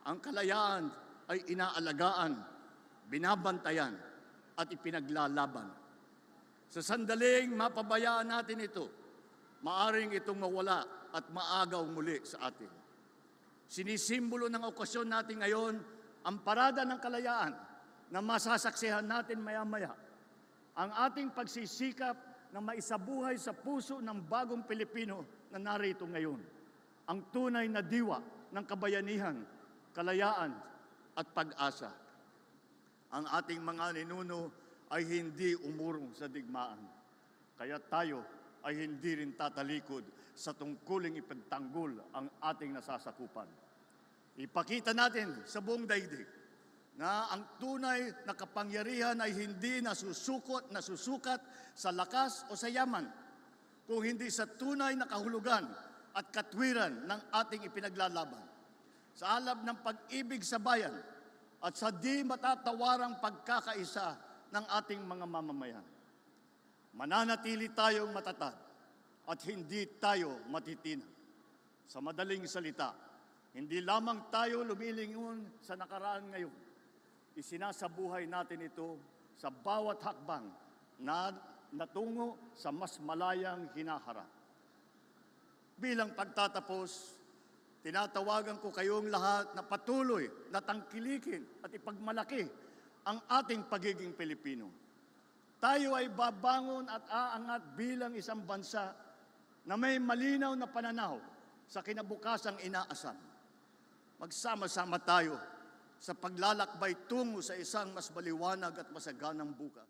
Ang kalayaan ay inaalagaan, binabantayan at ipinaglalaban. Sa sandaling mapabayaan natin ito, maaring itong mawala at maagaw muli sa atin. Sinisimbolo ng okasyon natin ngayon ang parada ng kalayaan na masasaksihan natin maya-maya. Ang ating pagsisikap na maisabuhay sa puso ng bagong Pilipino na narito ngayon. Ang tunay na diwa ng kabayanihan, kalayaan at pag-asa. Ang ating mga ninuno ay hindi umurong sa digmaan. Kaya tayo ay hindi rin tatalikod sa tungkuling ipagtanggol ang ating nasasakupan. Ipakita natin sa buong daigdig na ang tunay na kapangyarihan ay hindi nasusukat sa lakas o sa yaman, kung hindi sa tunay na kahulugan at katwiran ng ating ipinaglalaban. Sa alab ng pag-ibig sa bayan at sa di matatawarang pagkakaisa ng ating mga mamamayan. Mananatili tayong matatag at hindi tayo matitinag. Sa madaling salita, hindi lamang tayo lumilingon sa nakaraan ngayon. Isinasabuhay natin ito sa bawat hakbang na natungo sa mas malayang hinaharap. Bilang pagtatapos, tinatawagan ko kayong lahat na patuloy na tangkilikin at ipagmalaki ang ating pagiging Pilipino. Tayo ay babangon at aangat bilang isang bansa na may malinaw na pananaw sa kinabukasang inaasam. Magsama-sama tayo sa paglalakbay tungo sa isang mas maliwanag at masaganang bukas.